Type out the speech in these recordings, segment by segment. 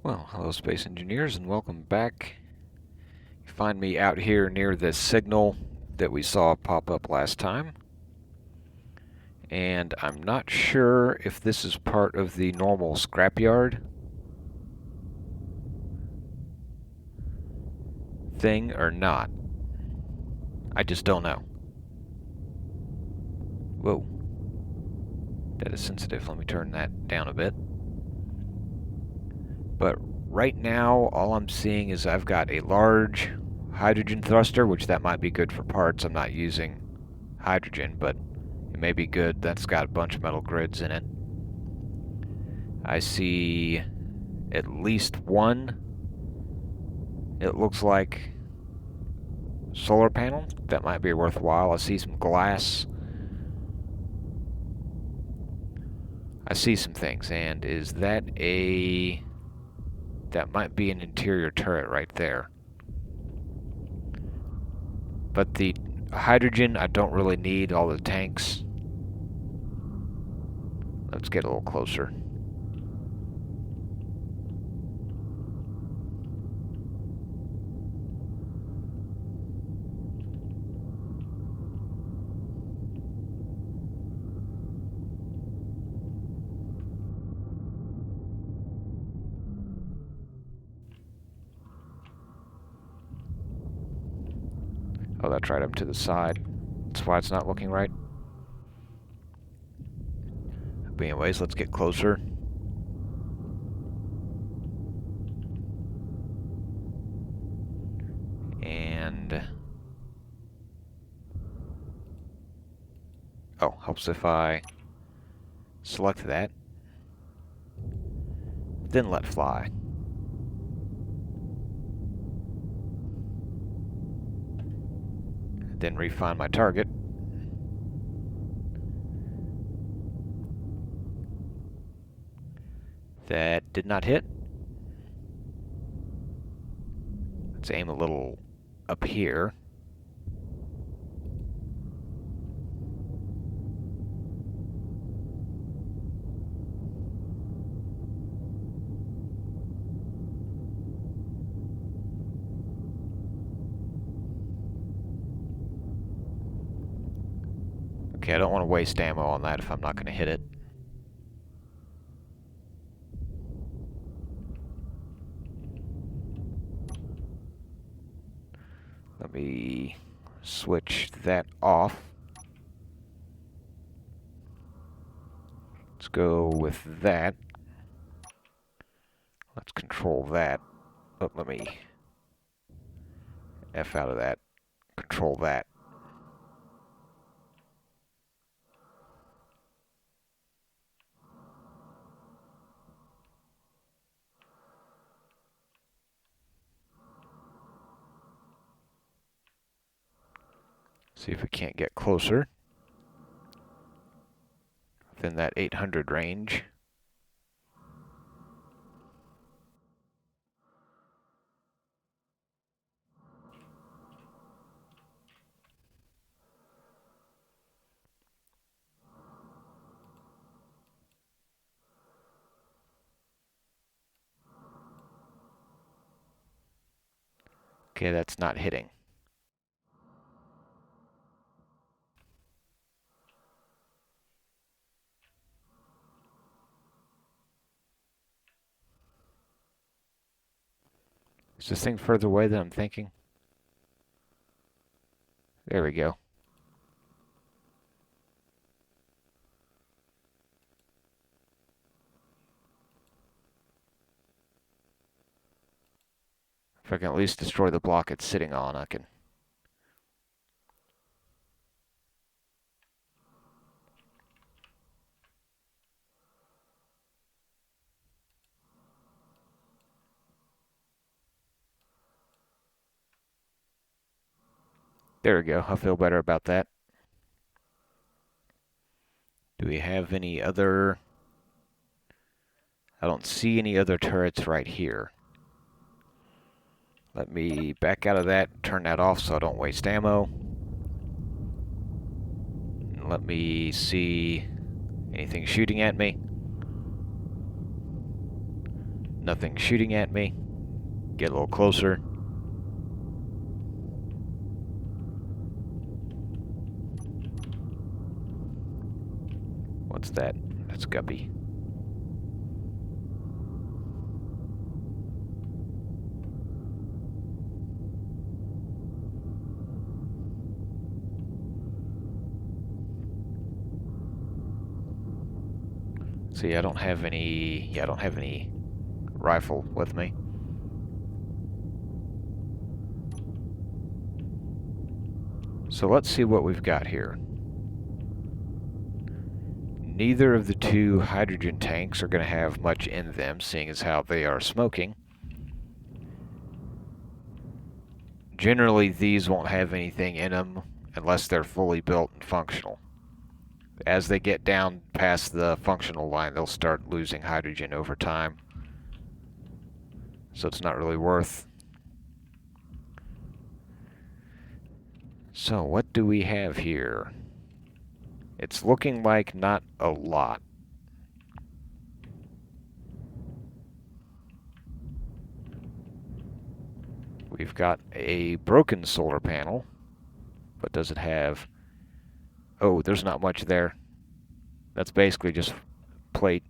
Well, hello space engineers and welcome back. You find me out here near this signal that we saw pop up last time. And I'm not sure if this is part of the normal scrapyard thing or not. I just don't know. Whoa. That is sensitive. Let me turn that down a bit. But right now, all I'm seeing is I've got a large hydrogen thruster, which that might be good for parts. I'm not using hydrogen, but it may be good. That's got a bunch of metal grids in it. I see at least one, it looks like, solar panel. That might be worthwhile. I see some glass. I see some things. And is that a... that might be an interior turret right there. But the hydrogen, I don't really need all the tanks. Let's get a little closer. Oh, that's right up to the side. That's why it's not looking right. But anyways, let's get closer. And... oh, helps if I select that. Then let fly. Then refine my target. That did not hit. Let's aim a little up here. Okay, I don't want to waste ammo on that if I'm not going to hit it. Let me switch that off. Let's go with that. Let's control that. Oh, let me F out of that. Control that. See if we can't get closer. Within that 800 range. Okay, that's not hitting. Is this thing further away than I'm thinking? There we go. If I can at least destroy the block it's sitting on, I can... There we go. I feel better about that. Do we have any other... I don't see any other turrets right here. Let me back out of that, turn that off so I don't waste ammo. And let me see anything shooting at me. Nothing shooting at me. Get a little closer. What's that? That's Guppy. See, I don't have any... Yeah, I don't have any rifle with me. So let's see what we've got here. Neither of the two hydrogen tanks are going to have much in them, seeing as how they are smoking. Generally, these won't have anything in them unless they're fully built and functional. As they get down past the functional line, they'll start losing hydrogen over time. So it's not really worth. So what do we have here? It's looking like not a lot. We've got a broken solar panel, but does it have... Oh, there's not much there. That's basically just plate.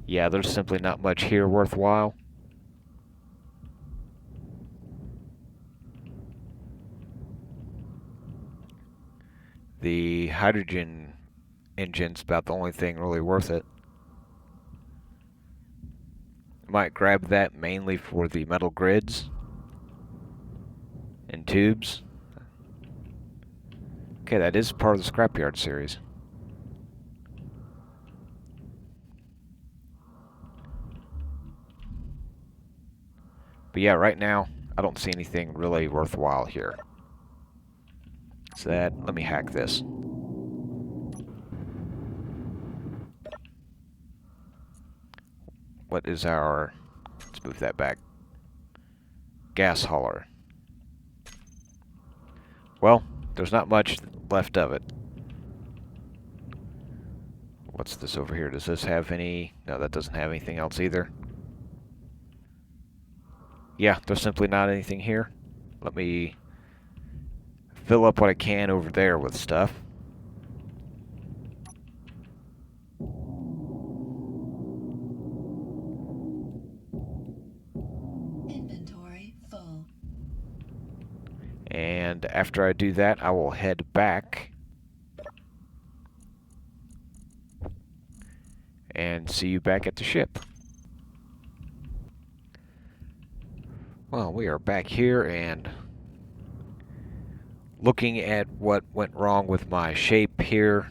Yeah, there's simply not much here worthwhile. The hydrogen engine's about the only thing really worth it. Might grab that mainly for the metal grids and tubes. Okay, that is part of the Scrapyard series. But yeah, right now, I don't see anything really worthwhile here. So let me hack this. What is our... Let's move that back. Gas hauler. Well, there's not much left of it. What's this over here? Does this have any... No, that doesn't have anything else either. Yeah, there's simply not anything here. Let me fill up what I can over there with stuff. Inventory full. And after I do that, I will head back and see you back at the ship. Well, we are back here and looking at what went wrong with my shape here.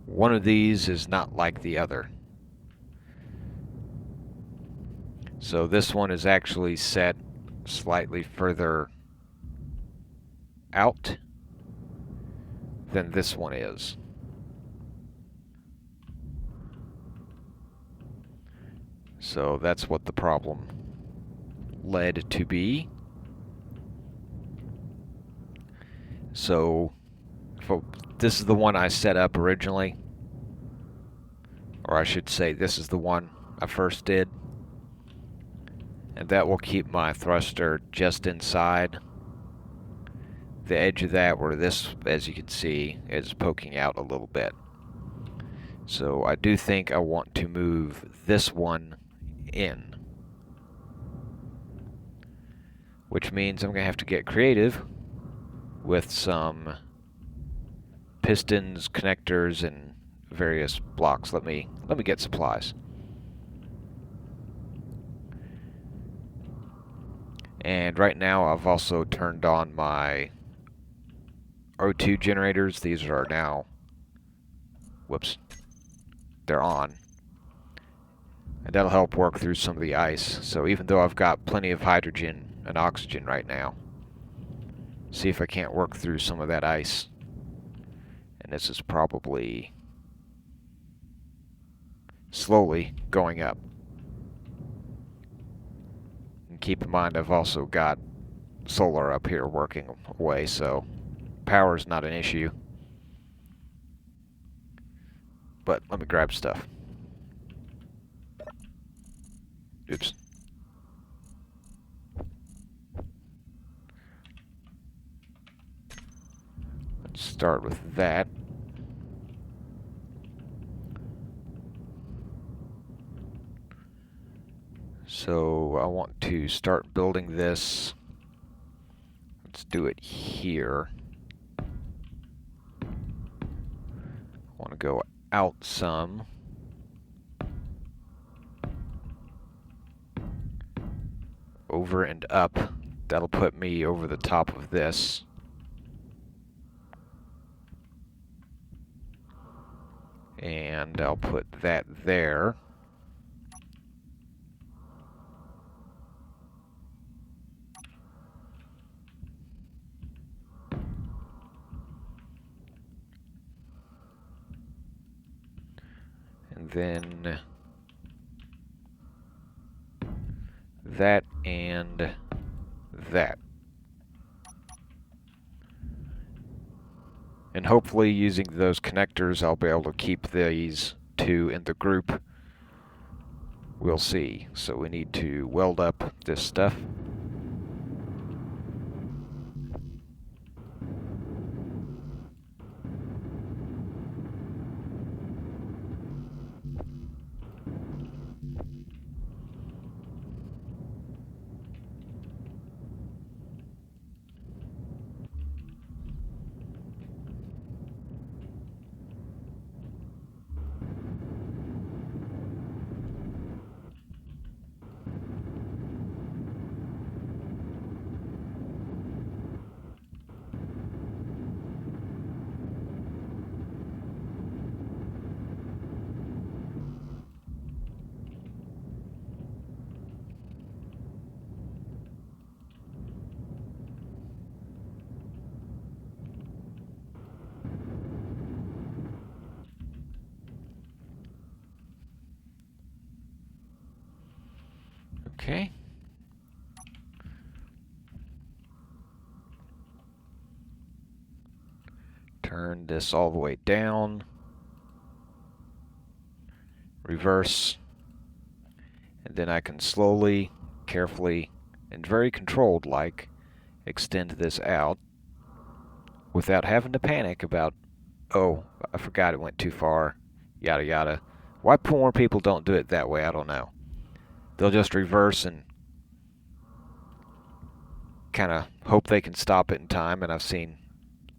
One of these is not like the other. So this one is actually set slightly further out than this one is. So that's what the problem led to be. So this is the one I set up originally, or I should say this is the one I first did, and that will keep my thruster just inside the edge of that, where this, as you can see, is poking out a little bit. So I do think I want to move this one in, which means I'm going to have to get creative with some pistons, connectors, and various blocks. Let me get supplies. And right now I've also turned on my O2 generators. These are now, whoops, they're on. And that'll help work through some of the ice. So even though I've got plenty of hydrogen and oxygen right now, see if I can't work through some of that ice. And this is probably slowly going up. And keep in mind I've also got solar up here working away, so power's not an issue. But let me grab stuff. Oops. Let's start with that. So I want to start building this. Let's do it here. I want to go out some. Over and up. That'll put me over the top of this. And I'll put that there. And then that and that. And hopefully using those connectors I'll be able to keep these two in the group. We'll see. So we need to weld up this stuff. Okay. Turn this all the way down. Reverse. And then I can slowly, carefully, and very controlled like extend this out without having to panic about, oh, I forgot it went too far, yada yada. Why more people don't do it that way, I don't know. They'll just reverse and kind of hope they can stop it in time, and I've seen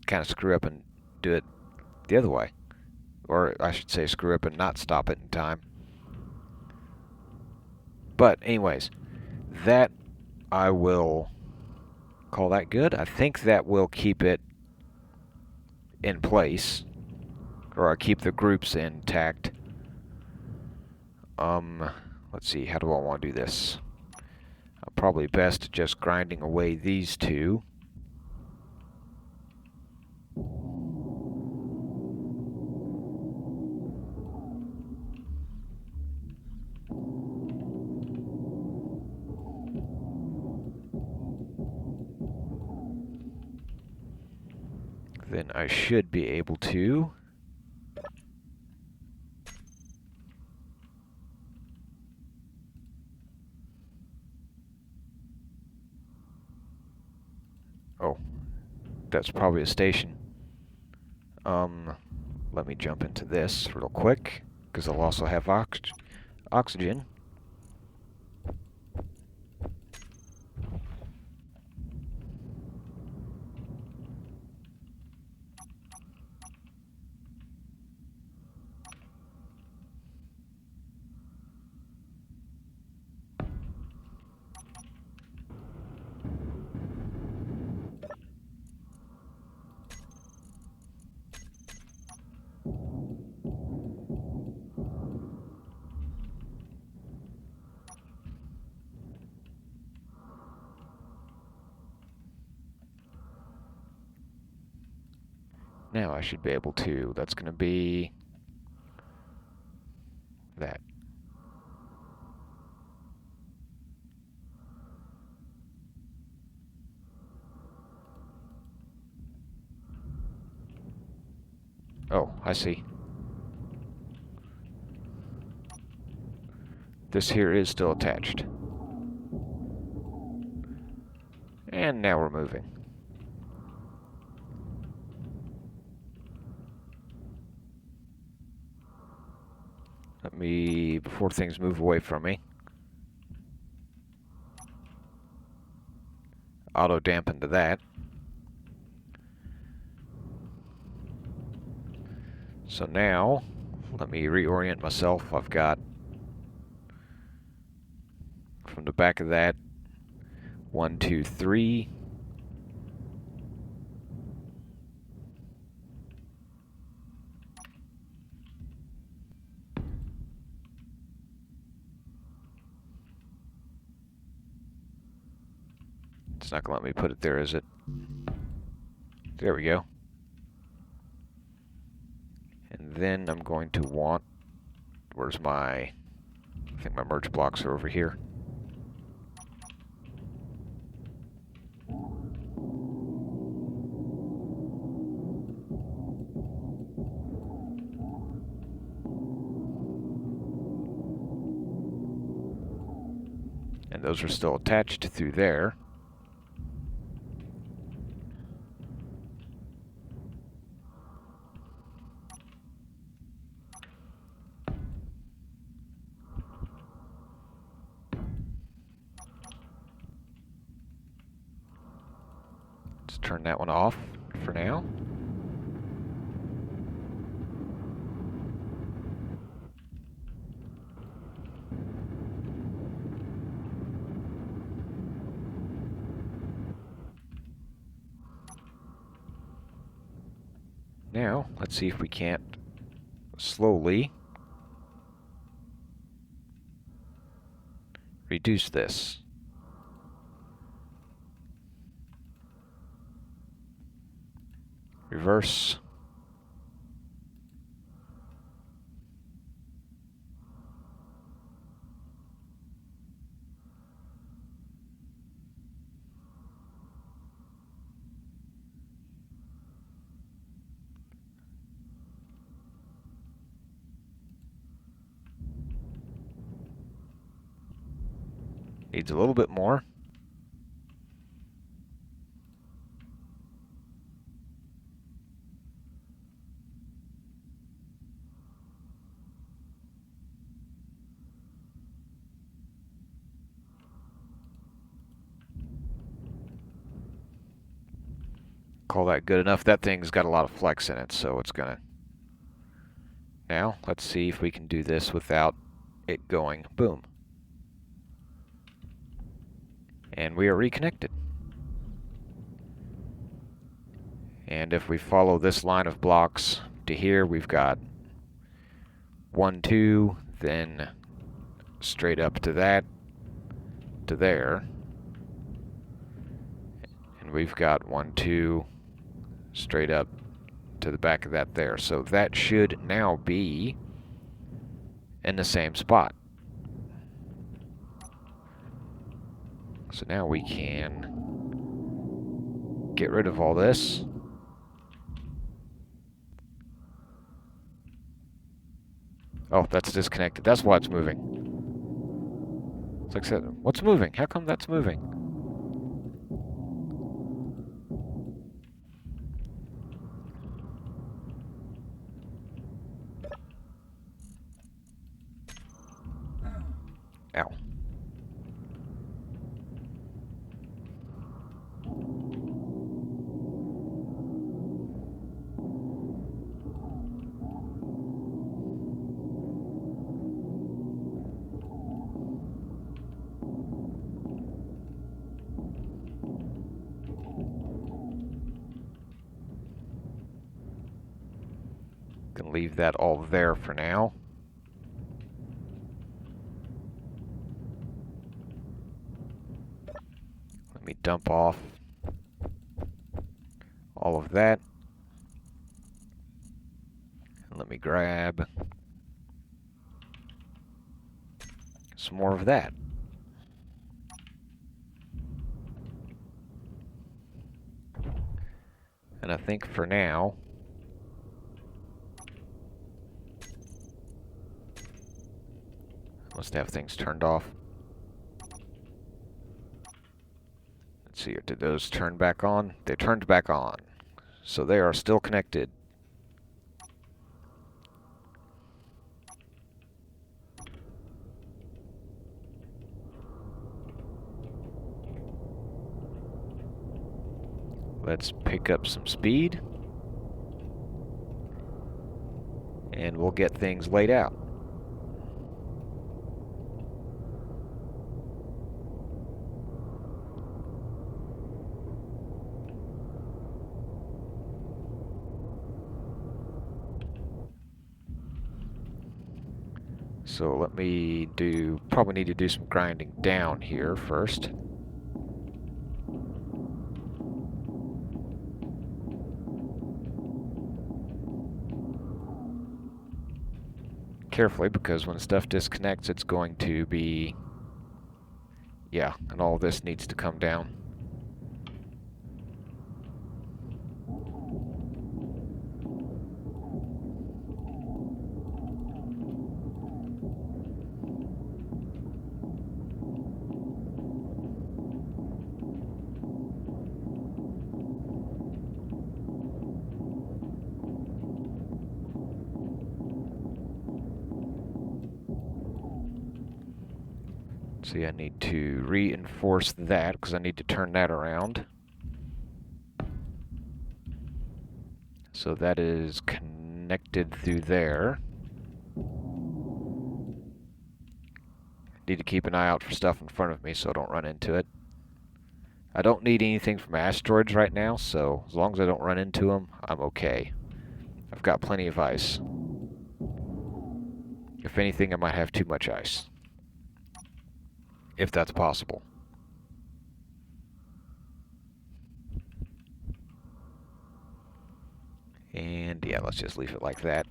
kind of screw up and do it the other way. Or I should say screw up and not stop it in time. But anyways, that I will call that good. I think that will keep it in place, or I'll keep the groups intact. Let's see, how do I want to do this? Probably best just grinding away these two. Then I should be able to oh, that's probably a station. Let me jump into this real quick, because I'll also have oxygen. Now I should be able to, that's going to be that. Oh, I see. This here is still attached. And now we're moving. Let me, before things move away from me, auto dampen to that. So now, let me reorient myself. I've got, from the back of that, 1, 2, 3. It's not going to let me put it there, is it? There we go. And then I'm going to want, where's my, I think my merge blocks are over here. And those are still attached through there. Let's turn that one off for now. Now, let's see if we can't slowly reduce this. Reverse. Needs a little bit more. Call that good enough. That thing's got a lot of flex in it, so it's gonna... Now, let's see if we can do this without it going boom. And we are reconnected. And if we follow this line of blocks to here, we've got 1, 2, then straight up to that, to there. And we've got 1, 2, straight up to the back of that there. So that should now be in the same spot. So now we can get rid of all this. Oh, that's disconnected. That's why it's moving. It's like I said, what's moving? How come that's moving? Ow. Gonna leave that all there for now. Let me dump off all of that. And let me grab some more of that. And I think for now, Must have things turned off. Let's see here. Did those turn back on? They turned back on. So they are still connected. Let's pick up some speed. And we'll get things laid out. So let me probably need to do some grinding down here first. Carefully, because when stuff disconnects, it's going to be... Yeah, and all this needs to come down. See, I need to reinforce that because I need to turn that around. So that is connected through there. Need to keep an eye out for stuff in front of me so I don't run into it. I don't need anything from asteroids right now, so as long as I don't run into them, I'm okay. I've got plenty of ice. If anything, I might have too much ice. If that's possible. And yeah, let's just leave it like that.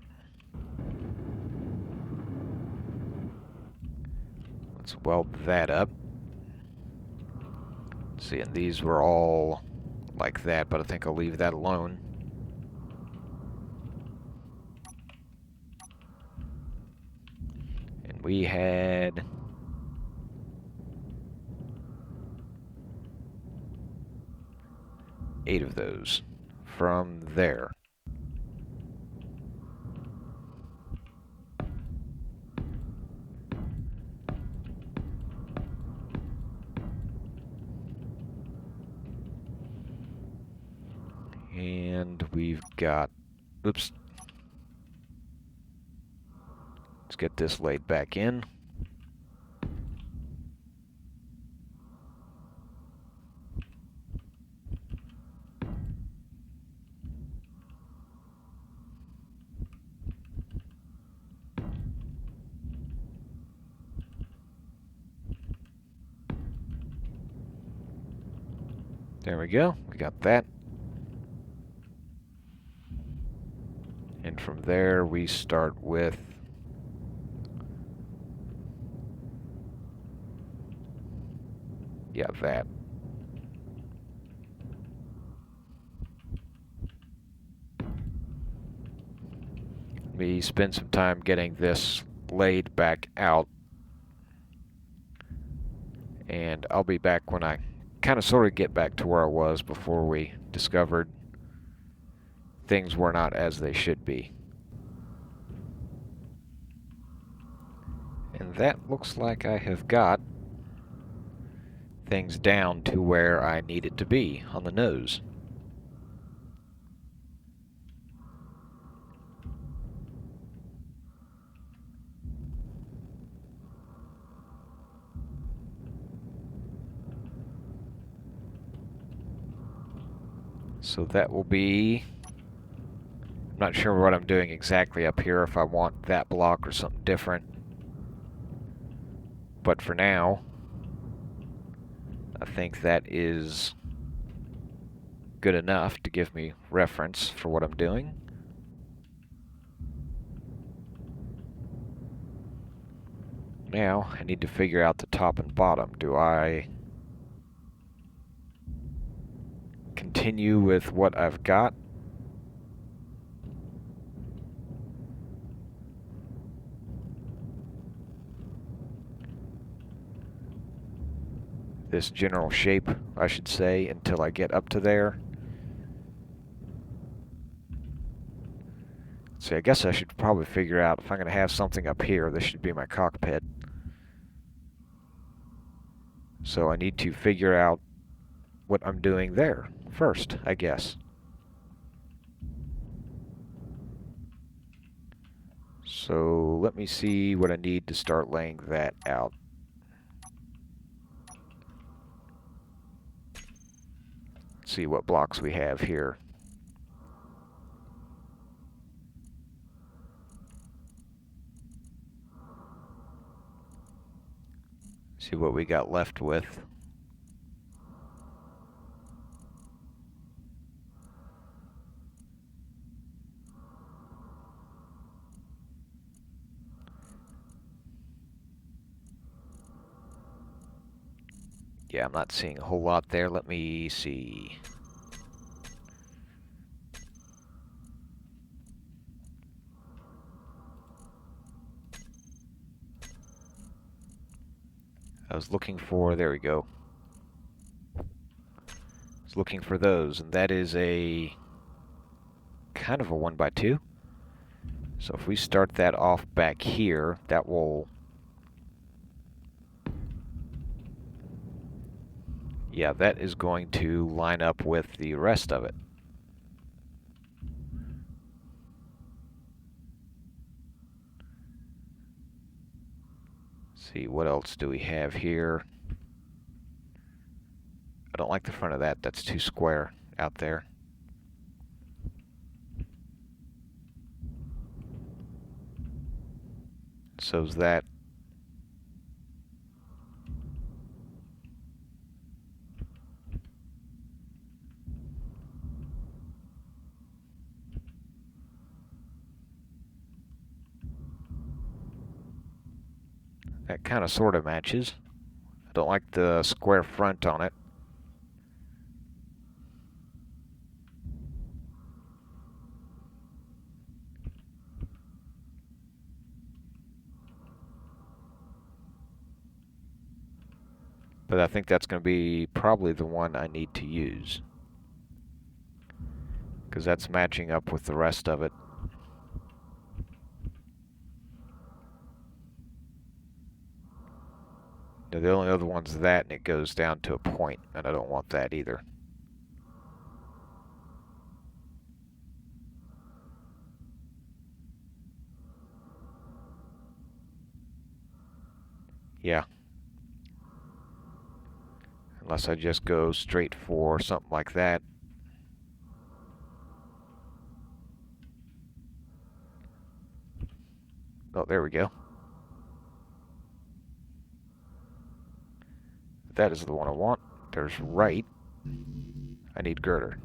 Let's weld that up. See, and these were all like that, but I think I'll leave that alone. And we had... eight of those from there. And we've got, oops. Let's get this laid back in. There we go, we got that. And from there we start with that. We spend some time getting this laid back out. And I'll be back when I kind of sort of get back to where I was before we discovered things were not as they should be. And that looks like I have got things down to where I need it to be on the nose. So that will be... I'm not sure what I'm doing exactly up here, if I want that block or something different. But for now, I think that is good enough to give me reference for what I'm doing. Now, I need to figure out the top and bottom. Do I continue with what I've got? this general shape, I should say, until I get up to there. See, I guess I should probably figure out if I'm going to have something up here, this should be my cockpit. So I need to figure out what I'm doing there first, I guess. So let me see what I need to start laying that out. Let's see what blocks we have here. See what we got left with. Yeah, I'm not seeing a whole lot there. Let me see. I was looking for, there we go. I was looking for those, and that is a kind of a 1x2. So if we start that off back here, that will... Yeah, that is going to line up with the rest of it. Let's see, what else do we have here? I don't like the front of that. That's too square out there. So's that. That kind of sort of matches. I don't like the square front on it. But I think that's going to be probably the one I need to use, because that's matching up with the rest of it. Now, the only other one's that, and it goes down to a point, and I don't want that either. Yeah. Unless I just go straight for something like that. Oh, there we go. That is the one I want. There's right. I need girder.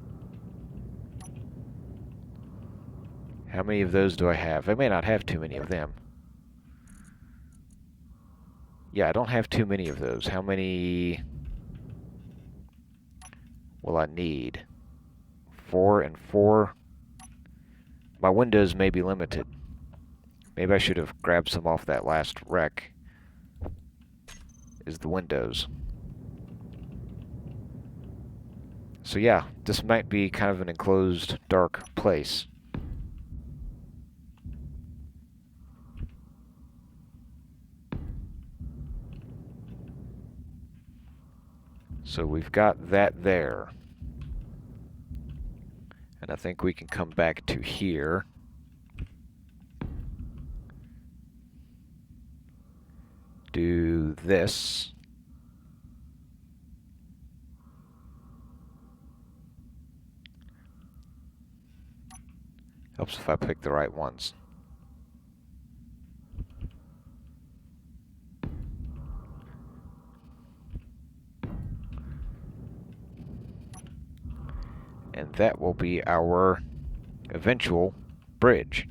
How many of those do I have? I may not have too many of them. Yeah, I don't have too many of those. How many will I need? 4 and 4. My windows may be limited. Maybe I should have grabbed some off that last wreck. Is the windows. So yeah, this might be kind of an enclosed, dark place. So we've got that there. And I think we can come back to here. Do this. Helps if I pick the right ones. And that will be our eventual bridge.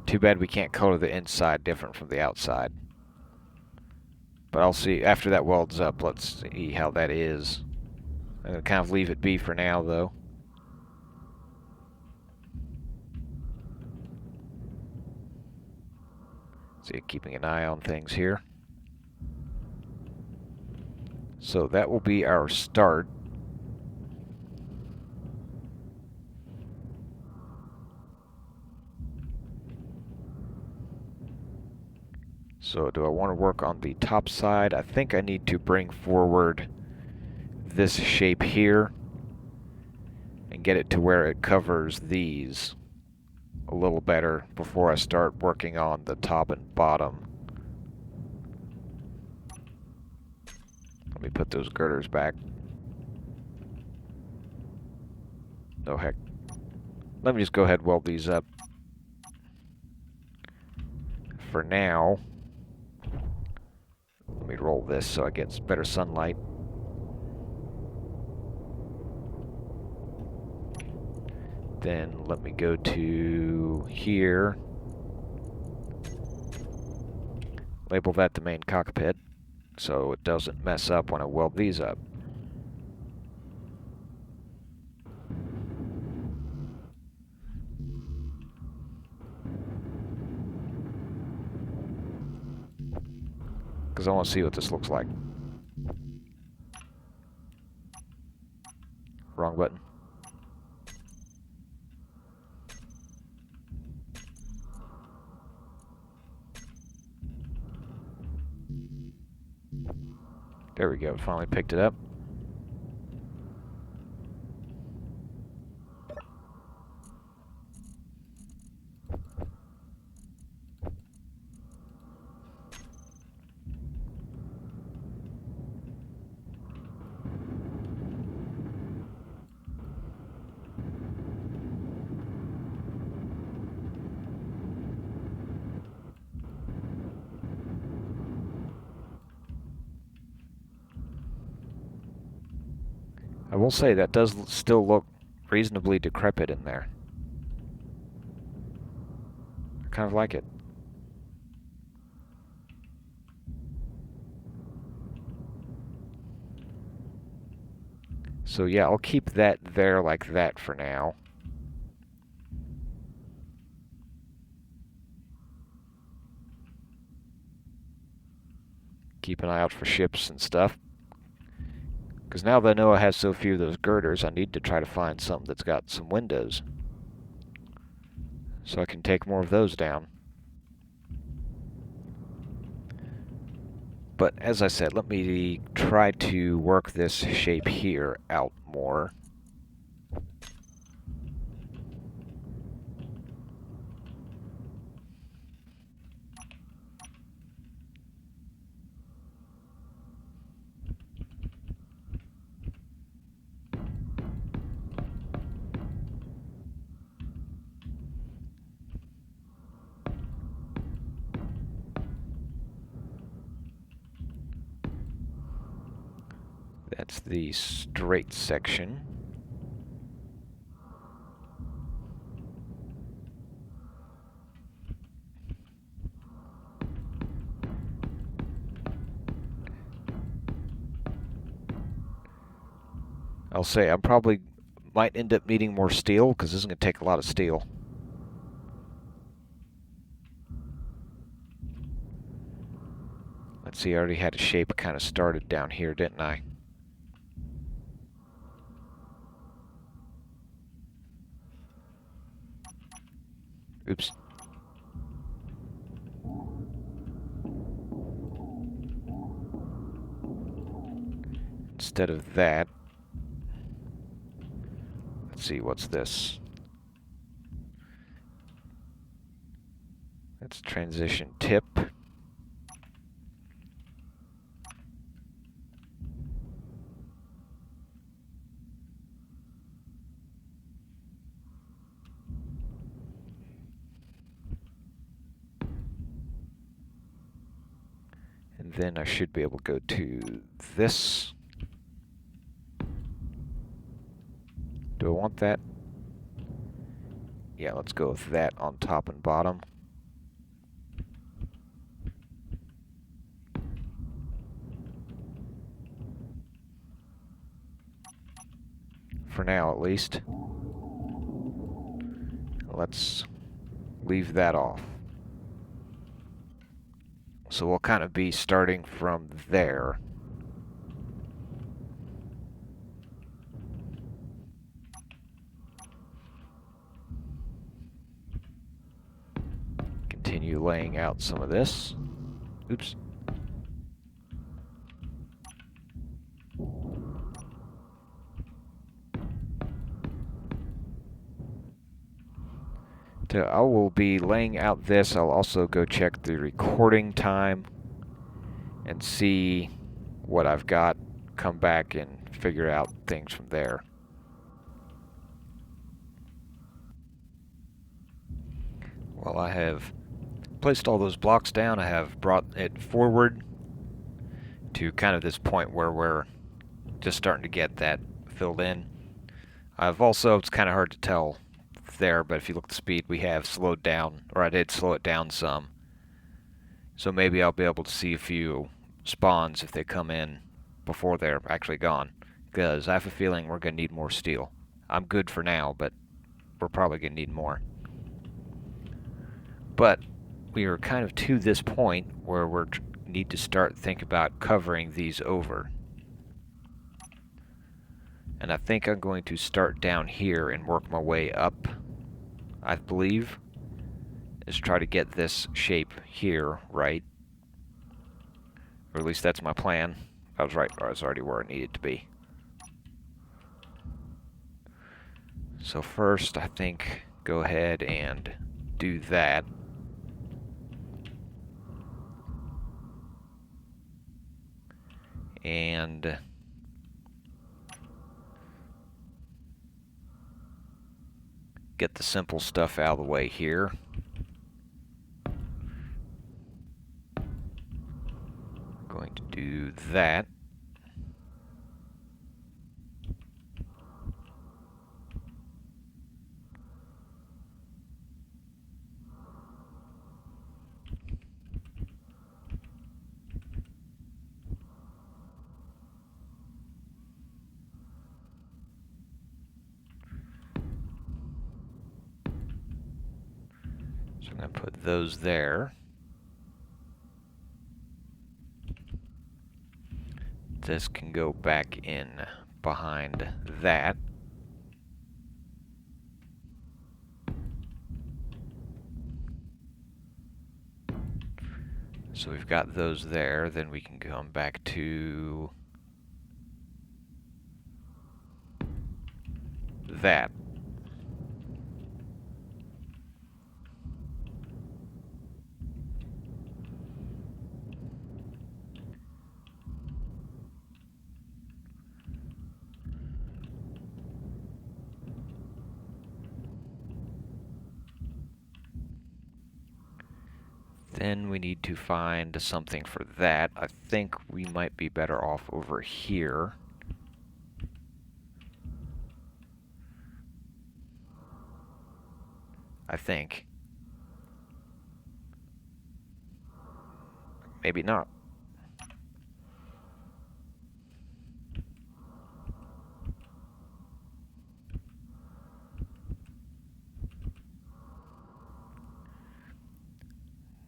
Too bad we can't color the inside different from the outside. But I'll see, after that welds up, let's see how that is. I'm going to kind of leave it be for now, though. See, keeping an eye on things here. So that will be our start. So do I want to work on the top side? I think I need to bring forward this shape here and get it to where it covers these a little better before I start working on the top and bottom. Let me put those girders back. No heck. Let me just go ahead and weld these up. For now, let me roll this so I get better sunlight. Then let me go to here. Label that the main cockpit so it doesn't mess up when I weld these up. Because I want to see what this looks like. Wrong button. There we go, finally picked it up. I will say that does still look reasonably decrepit in there. I kind of like it. So yeah, I'll keep that there like that for now. Keep an eye out for ships and stuff. Because now that I know I have so few of those girders, I need to try to find something that's got some windows. So I can take more of those down. But as I said, let me try to work this shape here out more. That's the straight section. I'll say I probably might end up needing more steel because this is going to take a lot of steel. Let's see, I already had a shape kind of started down here, didn't I? Oops. Instead of that, let's see, what's this? That's transition tip. And then I should be able to go to this. Do I want that? Yeah, let's go with that on top and bottom. For now, at least. Let's leave that off. So we'll kind of be starting from there. Continue laying out some of this. Oops. I will be laying out this. I'll also go check the recording time and see what I've got. Come back and figure out things from there. Well, I have placed all those blocks down. I have brought it forward to kind of this point where we're just starting to get that filled in. I've also, it's kind of hard to tell there, but if you look at the speed, we have slowed down, or I did slow it down some. So maybe I'll be able to see a few spawns if they come in before they're actually gone, because I have a feeling we're going to need more steel. I'm good for now, but we're probably going to need more. But we are kind of to this point where we need to start thinking about covering these over. And I think I'm going to start down here and work my way up, I believe, is try to get this shape here right. Or at least that's my plan. I was right, I was already where it needed to be. So first, I think, go ahead and do that. And get the simple stuff out of the way here. Going to do that. So I'm going to put those there. This can go back in behind that. So we've got those there, then we can come back to that. Then we need to find something for that. I think we might be better off over here. I think. Maybe not.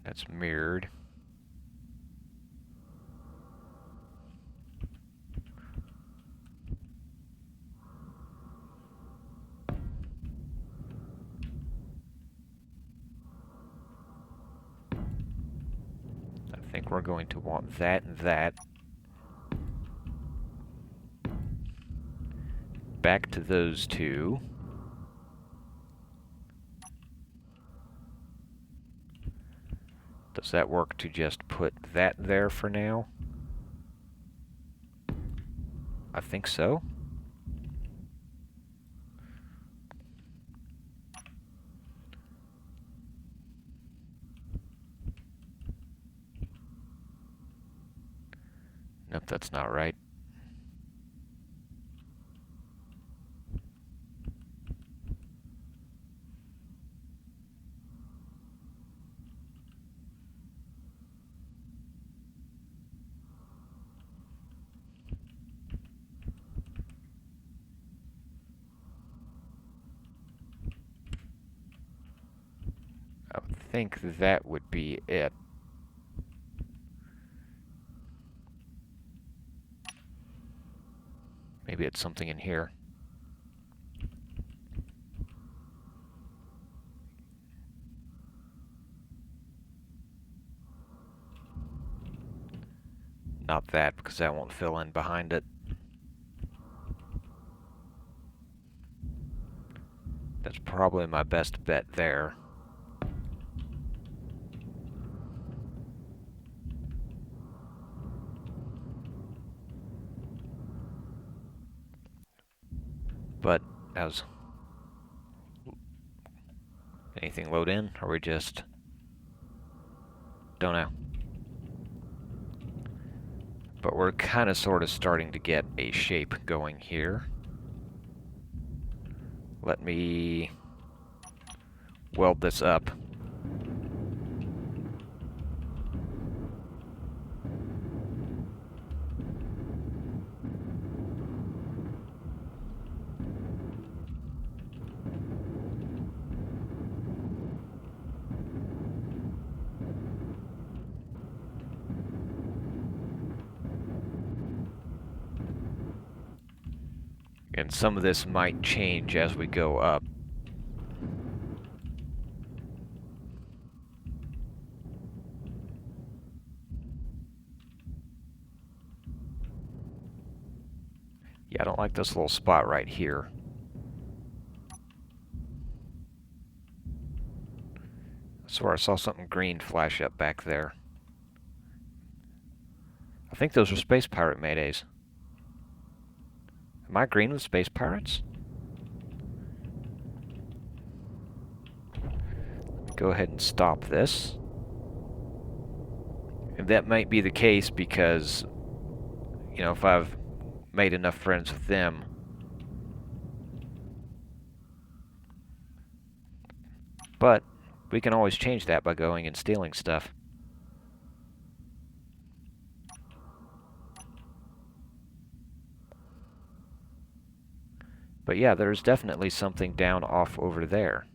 That's mirrored. I think we're going to want that and that. Back to those two. Does that work to just put that there for now? I think so. Nope, that's not right. I would think that would be it. maybe it's something in here. Not that, because that won't fill in behind it. That's probably my best bet there. But as anything load in, or we just don't know. But we're kind of sort of starting to get a shape going here. Let me weld this up. And some of this might change as we go up. Yeah, I don't like this little spot right here. I swear I saw something green flash up back there. I think those were Space Pirate Maydays. Am I green with Space Pirates? Go ahead and stop this. And that might be the case because, you know, if I've made enough friends with them. But we can always change that by going and stealing stuff. But yeah, there's definitely something down off over there.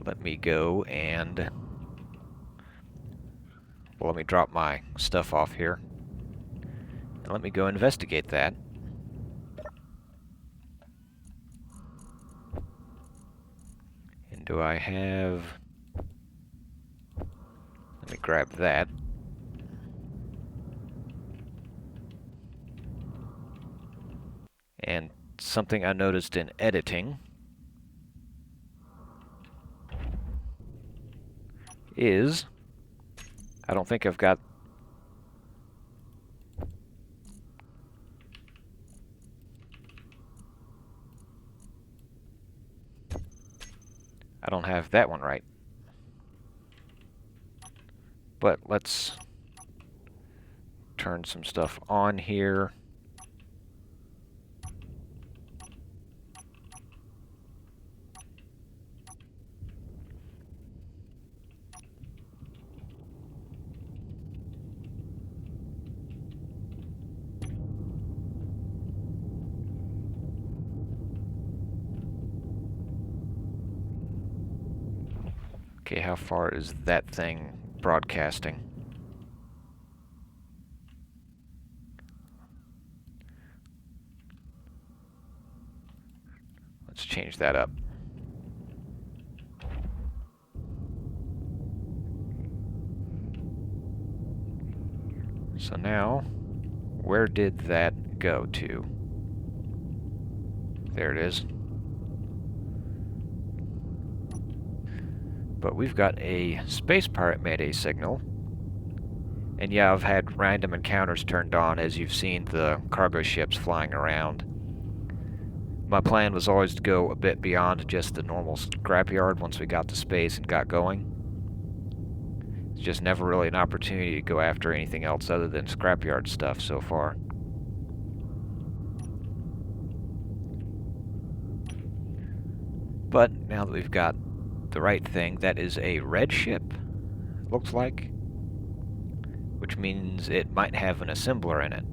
Let me go and... well, let me drop my stuff off here. And let me go investigate that. And do I have... let me grab that. And something I noticed in editing is... I don't think I've got... I don't have that one right. But let's turn some stuff on here. Okay, how far is that thing broadcasting? Let's change that up. So now, where did that go to? There it is. But we've got a Space Pirate Mayday signal. And yeah, I've had random encounters turned on as you've seen the cargo ships flying around. My plan was always to go a bit beyond just the normal scrapyard once we got to space and got going. It's just never really an opportunity to go after anything else other than scrapyard stuff so far. But now that we've got the right thing, that is a red ship, looks like, which means it might have an assembler in it.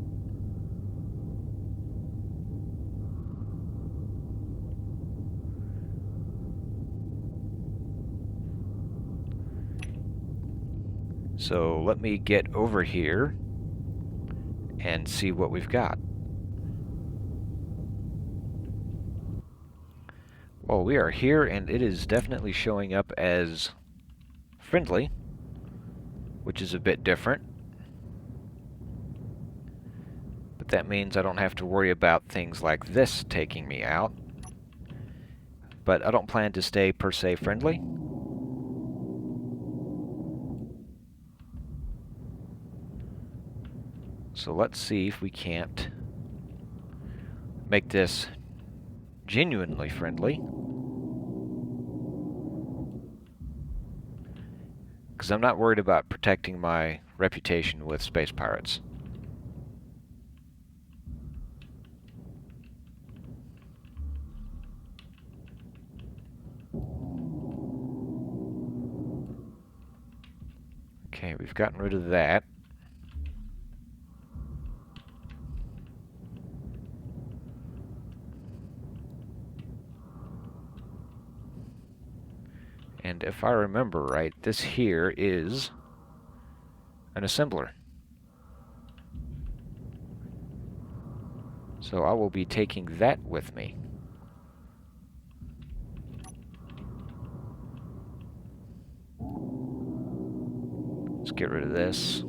So let me get over here and see what we've got. Well, we are here, and it is definitely showing up as friendly, which is a bit different. But that means I don't have to worry about things like this taking me out. But I don't plan to stay per se friendly. So let's see if we can't make this genuinely friendly. Because I'm not worried about protecting my reputation with space pirates. Okay, we've gotten rid of that. And if I remember right, this here is an assembler. So I will be taking that with me. Let's get rid of this.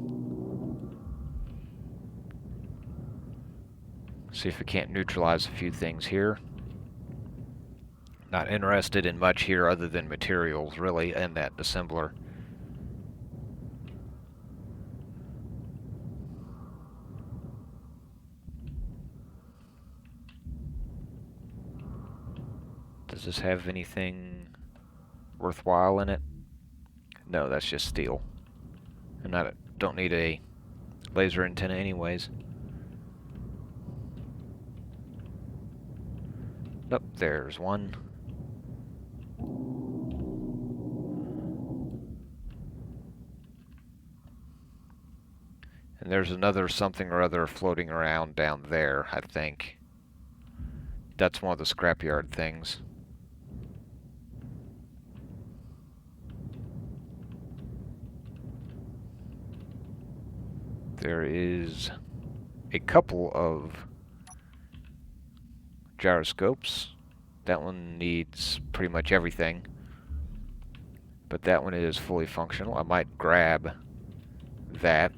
See if we can't neutralize a few things here. Not interested in much here other than materials, really, and that assembler. Does this have anything worthwhile in it? No, that's just steel. And I don't need a laser antenna anyways. Nope, there's one. And there's another something or other floating around down there, I think. That's one of the scrapyard things. There is a couple of gyroscopes. That one needs pretty much everything. But that one is fully functional. I might grab that,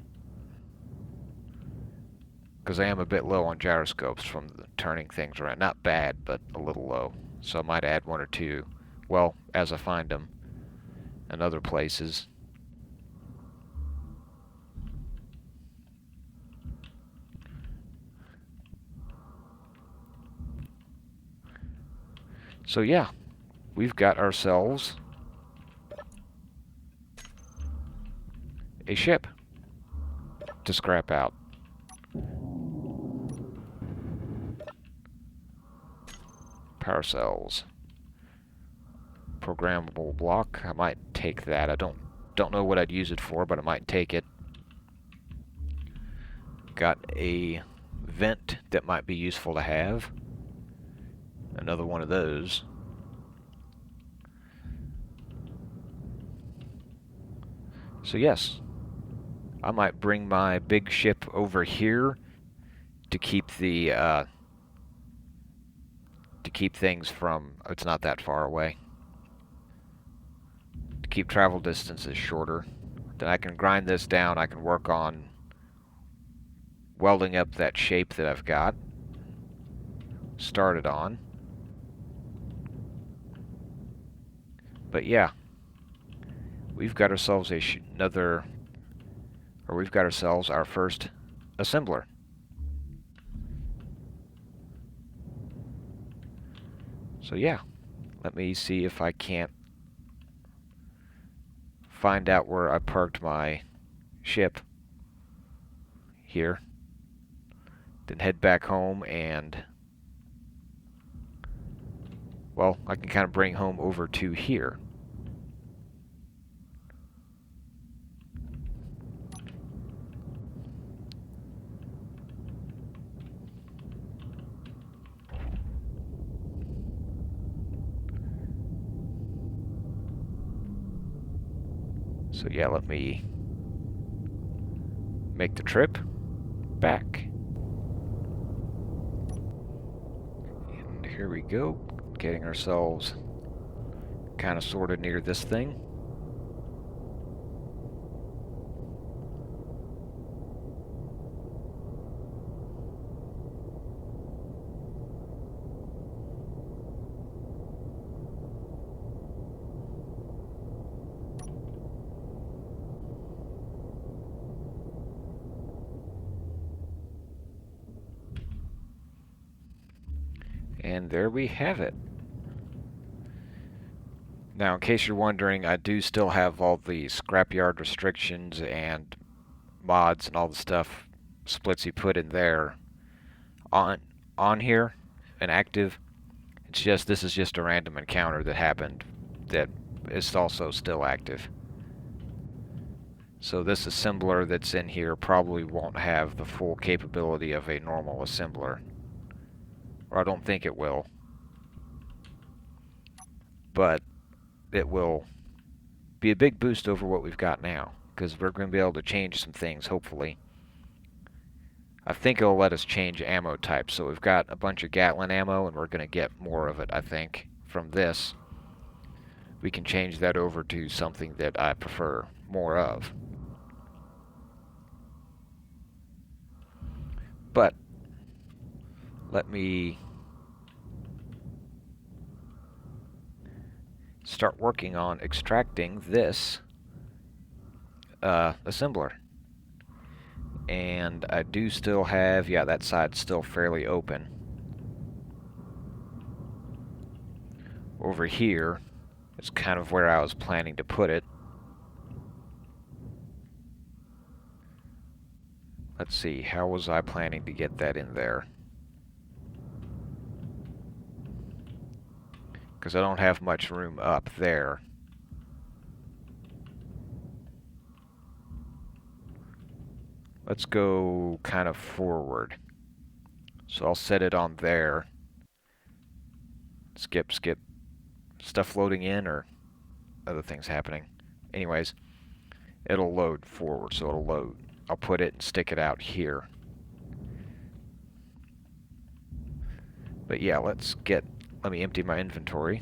because I am a bit low on gyroscopes from turning things around. Not bad, but a little low. So I might add one or two, well, as I find them in other places. So yeah, we've got ourselves a ship to scrap out. Power cells. Programmable block. I might take that. I don't know what I'd use it for, but I might take it. Got a vent that might be useful to have. Another one of those. So yes, I might bring my big ship over here to keep the to keep things from, it's not that far away, to keep travel distances shorter. Then I can grind this down. I can work on welding up that shape that I've got started on. But yeah, we've got ourselves we've got ourselves our first assembler. So yeah, let me see if I can't find out where I parked my ship here. Then head back home and, well, I can kind of bring home over to here. So yeah, let me make the trip back. And here we go, getting ourselves kind of sorted near this thing. And there we have it. Now, in case you're wondering, I do still have all the Scrapyard restrictions and mods and all the stuff Splitsy put in there on here and active. It's just, this is just a random encounter that happened that is also still active. So this assembler that's in here probably won't have the full capability of a normal assembler. Or I don't think it will. But it will be a big boost over what we've got now, because we're going to be able to change some things, hopefully. I think it'll let us change ammo types. So we've got a bunch of Gatling ammo, and we're going to get more of it, I think, from this. We can change that over to something that I prefer more of. But let me start working on extracting this assembler. And I do still have, yeah, that side's still fairly open. Over here is kind of where I was planning to put it. Let's see, how was I planning to get that in there? Because I don't have much room up there. Let's go kind of forward. So I'll set it on there. Skip. Stuff loading in or other things happening. Anyways, it'll load forward, so it'll load. I'll put it and stick it out here. But yeah, let me empty my inventory.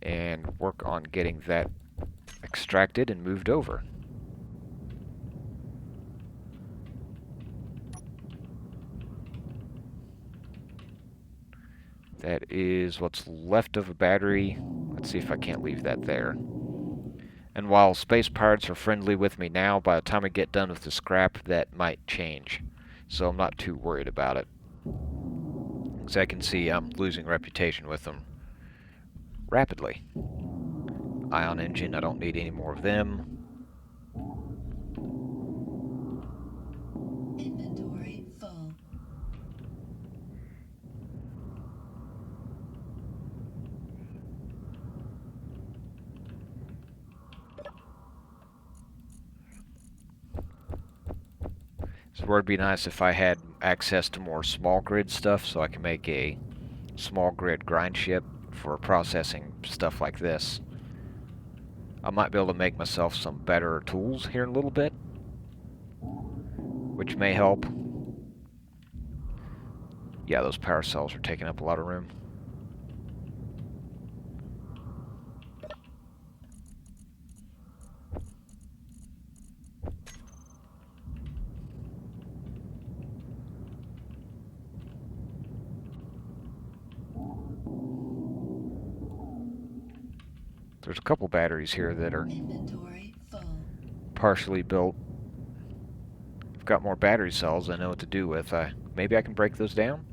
And work on getting that extracted and moved over. That is what's left of a battery. Let's see if I can't leave that there. And while space pirates are friendly with me now, by the time I get done with the scrap, that might change. So I'm not too worried about it. As I can see, I'm losing reputation with them rapidly. Ion engine, I don't need any more of them. Inventory full. So it would be nice if I had access to more small grid stuff, so I can make a small grid grind ship for processing stuff like this. I might be able to make myself some better tools here in a little bit, which may help. Yeah, those power cells are taking up a lot of room. There's a couple batteries here that are Inventory full. partially built. I've got more battery cells I know what to do with. Maybe I can break those down?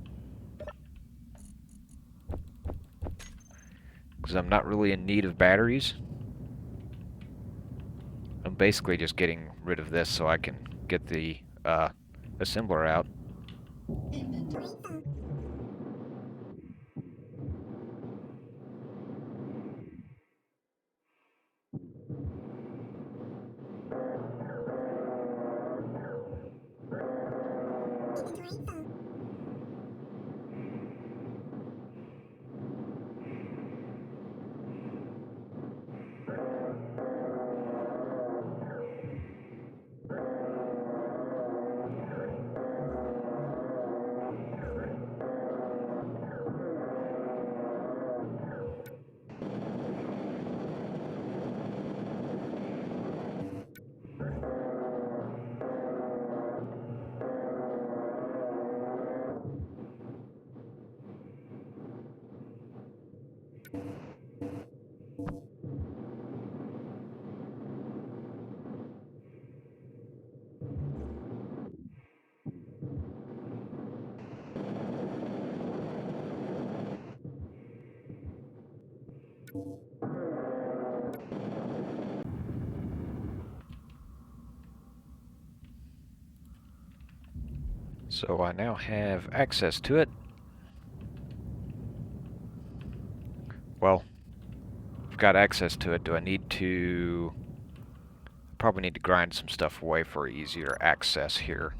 Because I'm not really in need of batteries. I'm basically just getting rid of this so I can get the assembler out. Inventory full. So I now have access to it. Well, I've got access to it. Do I need to... Probably need to grind some stuff away for easier access here.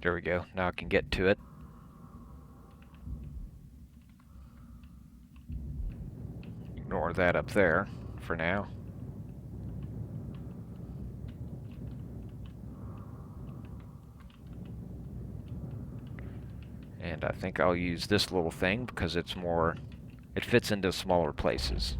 There we go. Now I can get to it. Ignore that up there for now. And I think I'll use this little thing because it's more... It fits into smaller places.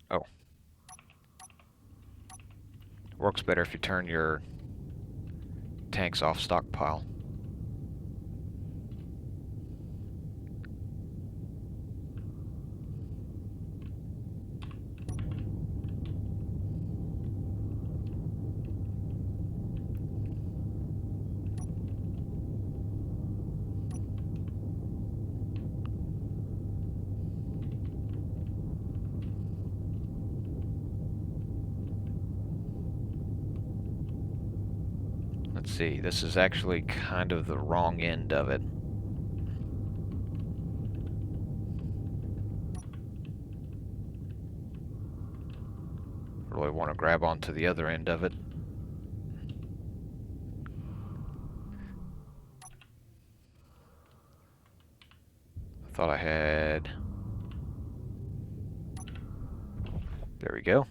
Oh. Works better if you turn your tanks off stockpile. Let's see, this is actually kind of the wrong end of it. Really want to grab onto the other end of it. I thought I had... There we go.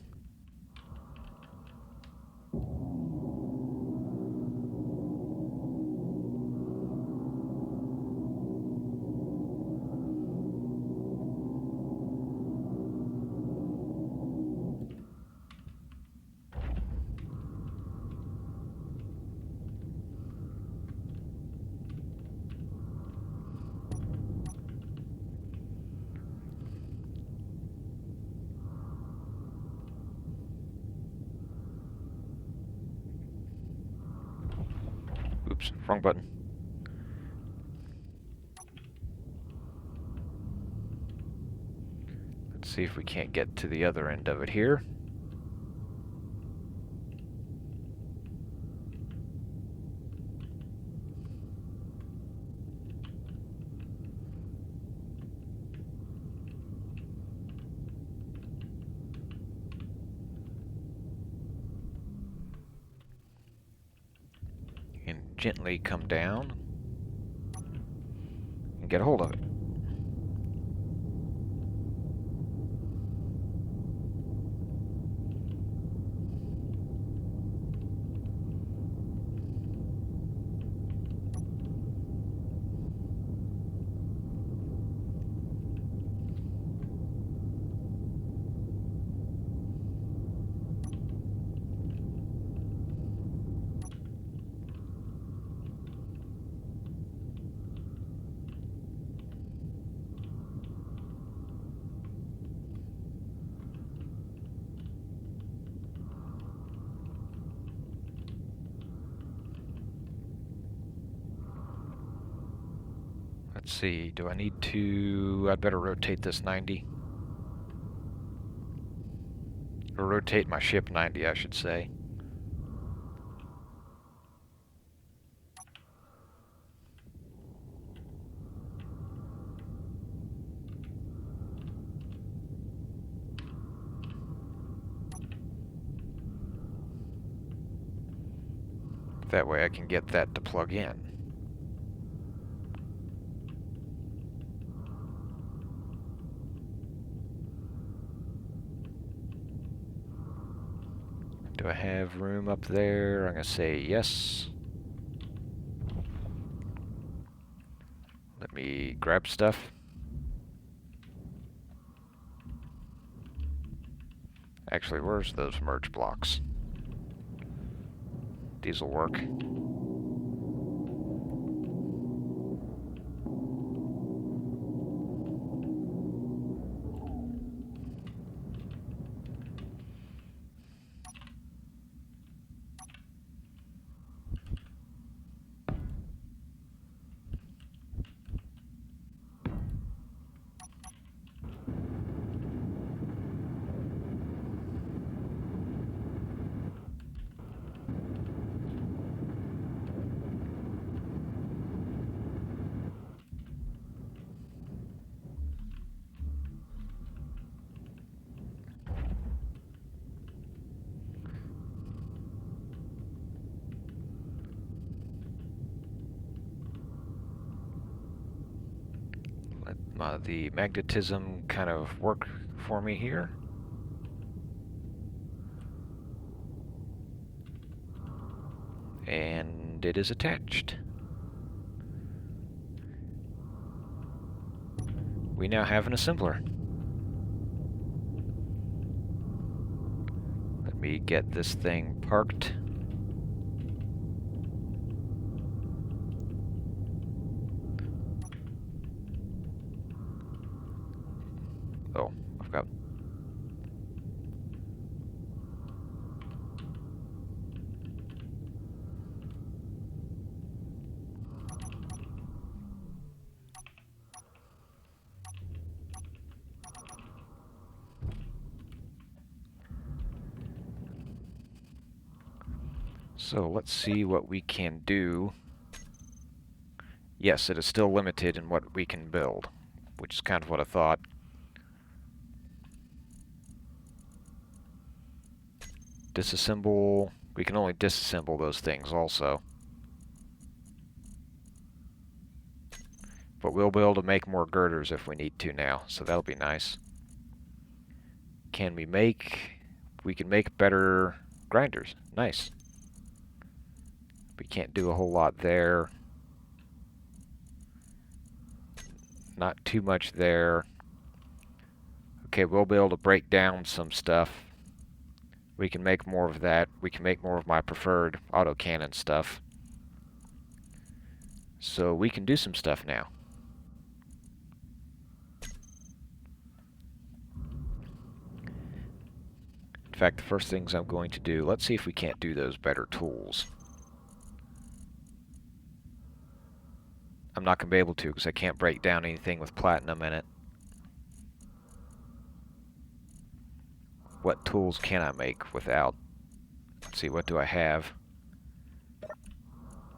Oops, wrong button. Let's see if we can't get to the other end of it here. And gently come down and get a hold of it. Let's see, do I need to... I'd better rotate this 90. Or rotate my ship 90, I should say. That way I can get that to plug in. Do I have room up there? I'm going to say yes. Let me grab stuff. Actually, where's those merge blocks? These will work. Let the magnetism kind of work for me here. And it is attached. We now have an assembler. Let me get this thing parked. Oh, I've got... So let's see what we can do. Yes, it is still limited in what we can build, which is kind of what I thought. Disassemble. We can only disassemble those things also. But we'll be able to make more girders if we need to now, so that'll be nice. Can we make... We can make better grinders. Nice. We can't do a whole lot there. Not too much there. Okay, we'll be able to break down some stuff. We can make more of that. We can make more of my preferred autocannon stuff. So we can do some stuff now. In fact, the first things I'm going to do, let's see if we can't do those better tools. I'm not going to be able to because I can't break down anything with platinum in it. What tools can I make without? Let's see, what do I have?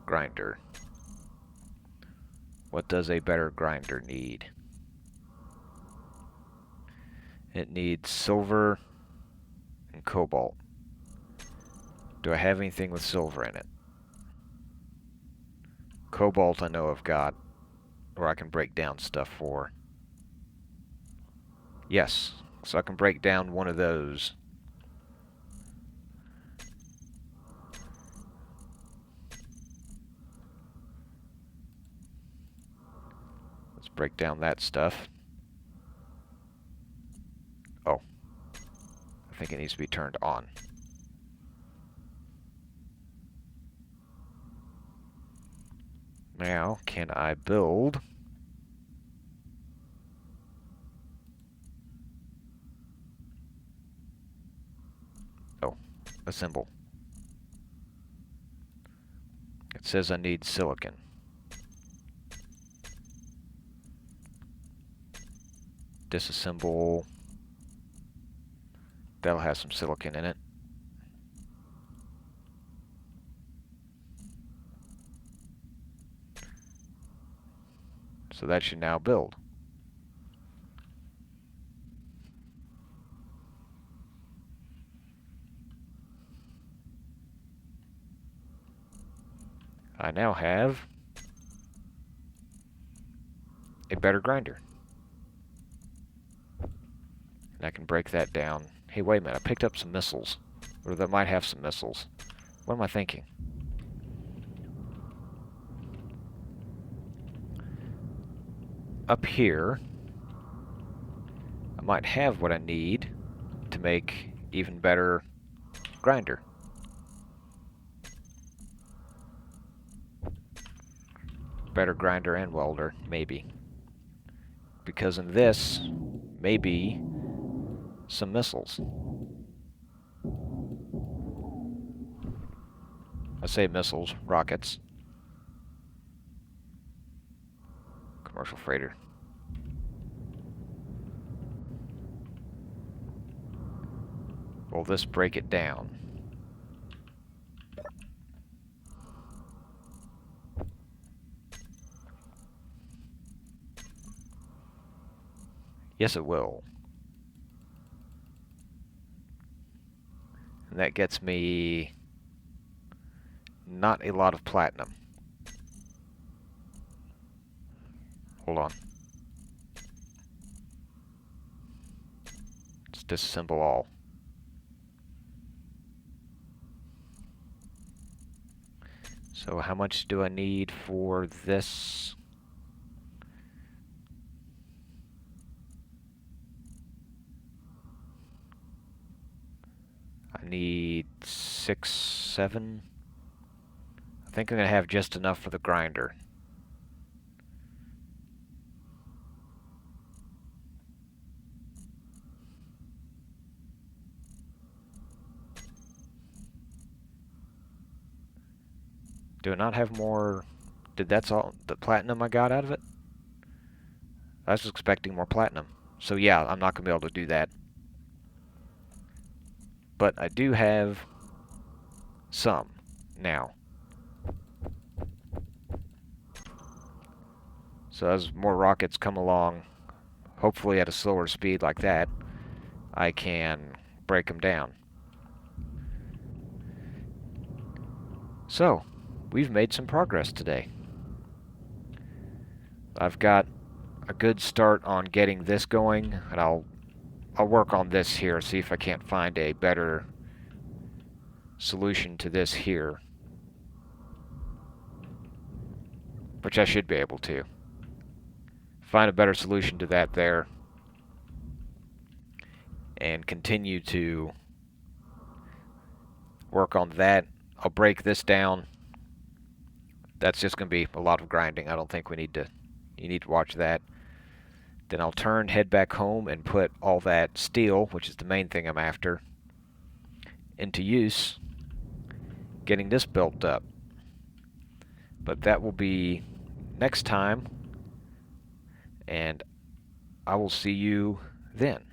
Grinder. What does a better grinder need? It needs silver and cobalt. Do I have anything with silver in it? Cobalt I know I've got, or I can break down stuff for. Yes, so I can break down one of those. Let's break down that stuff. Oh, I think it needs to be turned on. Now, can I build? Oh, assemble. It says I need silicon. Disassemble. That'll have some silicon in it. So that should now build. I now have a better grinder. And I can break that down. Hey, wait a minute, I picked up some missiles. Or that might have some missiles. What am I thinking? Up here, I might have what I need to make even better grinder. better grinder and welder, maybe. Because in this, maybe some missiles. I say missiles, rockets. Commercial freighter. Will this break it down? Yes, it will. And that gets me not a lot of platinum. Hold on. Let's disassemble all. So how much do I need for this? I need 6, 7. I think I'm going to have just enough for the grinder. Do I not have more? That's all the platinum I got out of it? I was expecting more platinum. So yeah, I'm not going to be able to do that. But I do have some now. So as more rockets come along, hopefully at a slower speed like that, I can break them down. So, we've made some progress today. I've got a good start on getting this going, and I'll work on this here, see if I can't find a better solution to this here. Which I should be able to. Find a better solution to that there. And continue to work on that. I'll break this down. That's just going to be a lot of grinding. I don't think you need to watch that. Then I'll head back home and put all that steel, which is the main thing I'm after, into use, getting this built up. But that will be next time, and I will see you then.